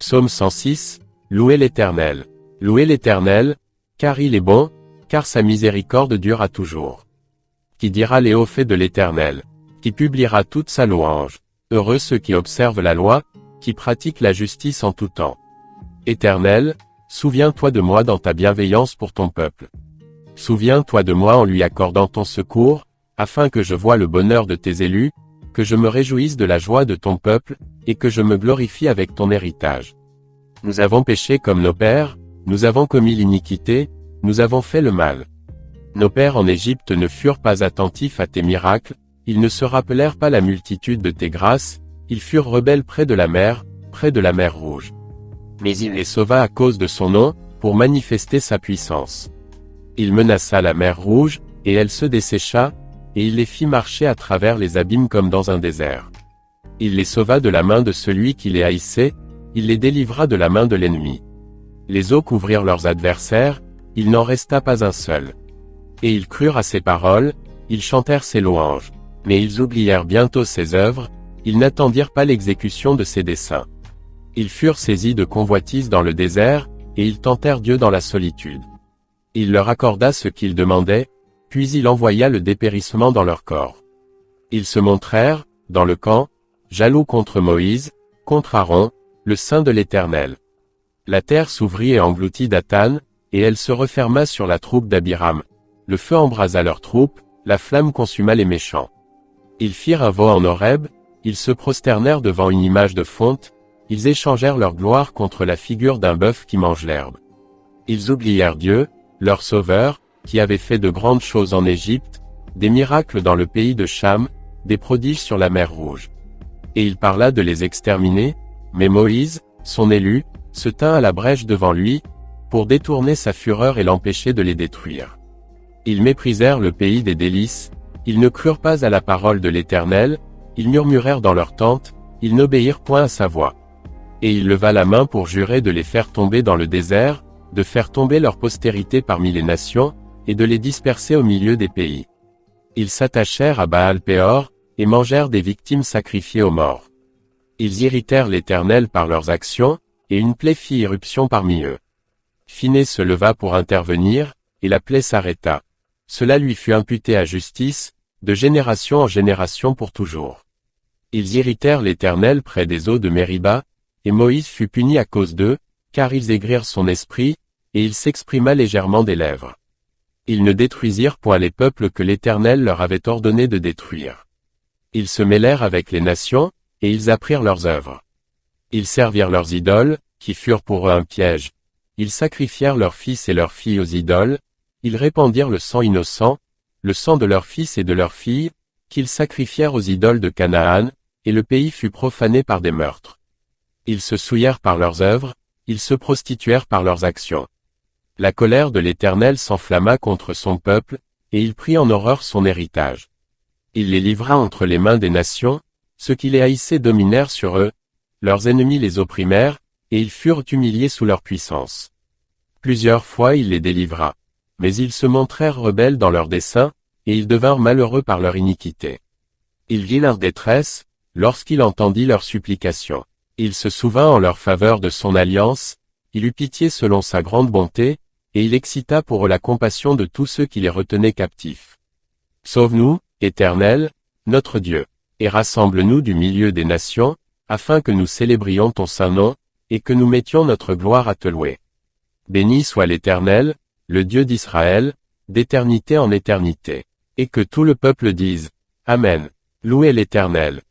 Psaume 106, louez l'Éternel. Louez l'Éternel, car il est bon, car sa miséricorde dure à toujours. Qui dira les hauts faits de l'Éternel? Qui publiera toute sa louange? Heureux ceux qui observent la loi, qui pratiquent la justice en tout temps. Éternel, souviens-toi de moi dans ta bienveillance pour ton peuple. Souviens-toi de moi en lui accordant ton secours, afin que je voie le bonheur de tes élus, que je me réjouisse de la joie de ton peuple, et que je me glorifie avec ton héritage. Nous avons péché comme nos pères, nous avons commis l'iniquité, nous avons fait le mal. Nos pères en Égypte ne furent pas attentifs à tes miracles, ils ne se rappelèrent pas la multitude de tes grâces, ils furent rebelles près de la mer Rouge. Mais il les sauva à cause de son nom, pour manifester sa puissance. Il menaça la mer Rouge, et elle se dessécha, et il les fit marcher à travers les abîmes comme dans un désert. Il les sauva de la main de celui qui les haïssait, il les délivra de la main de l'ennemi. Les eaux couvrirent leurs adversaires, il n'en resta pas un seul. Et ils crurent à ses paroles, ils chantèrent ses louanges. Mais ils oublièrent bientôt ses œuvres, ils n'attendirent pas l'exécution de ses desseins. Ils furent saisis de convoitise dans le désert, et ils tentèrent Dieu dans la solitude. Il leur accorda ce qu'ils demandaient, puis il envoya le dépérissement dans leur corps. Ils se montrèrent, dans le camp, jaloux contre Moïse, contre Aaron, le saint de l'Éternel. La terre s'ouvrit et engloutit Dathan, et elle se referma sur la troupe d'Abiram. Le feu embrasa leurs troupes, la flamme consuma les méchants. Ils firent un veau en Horeb, ils se prosternèrent devant une image de fonte, ils échangèrent leur gloire contre la figure d'un bœuf qui mange l'herbe. Ils oublièrent Dieu, leur sauveur, qui avait fait de grandes choses en Égypte, des miracles dans le pays de Cham, des prodiges sur la mer Rouge. Et il parla de les exterminer, mais Moïse, son élu, se tint à la brèche devant lui, pour détourner sa fureur et l'empêcher de les détruire. Ils méprisèrent le pays des délices, ils ne crurent pas à la parole de l'Éternel, ils murmurèrent dans leur tente, ils n'obéirent point à sa voix. Et il leva la main pour jurer de les faire tomber dans le désert, de faire tomber leur postérité parmi les nations, et de les disperser au milieu des pays. Ils s'attachèrent à Baal-Péor, et mangèrent des victimes sacrifiées aux morts. Ils irritèrent l'Éternel par leurs actions, et une plaie fit irruption parmi eux. Phinehas se leva pour intervenir, et la plaie s'arrêta. Cela lui fut imputé à justice, de génération en génération pour toujours. Ils irritèrent l'Éternel près des eaux de Mériba, et Moïse fut puni à cause d'eux, car ils aigrirent son esprit, et il s'exprima légèrement des lèvres. Ils ne détruisirent point les peuples que l'Éternel leur avait ordonné de détruire. Ils se mêlèrent avec les nations, et ils apprirent leurs œuvres. Ils servirent leurs idoles, qui furent pour eux un piège. Ils sacrifièrent leurs fils et leurs filles aux idoles, ils répandirent le sang innocent, le sang de leurs fils et de leurs filles, qu'ils sacrifièrent aux idoles de Canaan, et le pays fut profané par des meurtres. Ils se souillèrent par leurs œuvres, ils se prostituèrent par leurs actions. La colère de l'Éternel s'enflamma contre son peuple, et il prit en horreur son héritage. Il les livra entre les mains des nations, ceux qui les haïssaient dominèrent sur eux, leurs ennemis les opprimèrent, et ils furent humiliés sous leur puissance. Plusieurs fois il les délivra. Mais ils se montrèrent rebelles dans leurs desseins, et ils devinrent malheureux par leur iniquité. Il vit leur détresse, lorsqu'il entendit leurs supplications. Il se souvint en leur faveur de son alliance, il eut pitié selon sa grande bonté, et il excita pour eux la compassion de tous ceux qui les retenaient captifs. Sauve-nous, Éternel, notre Dieu, et rassemble-nous du milieu des nations, afin que nous célébrions ton saint nom, et que nous mettions notre gloire à te louer. Béni soit l'Éternel, le Dieu d'Israël, d'éternité en éternité. Et que tout le peuple dise, Amen. Louez l'Éternel.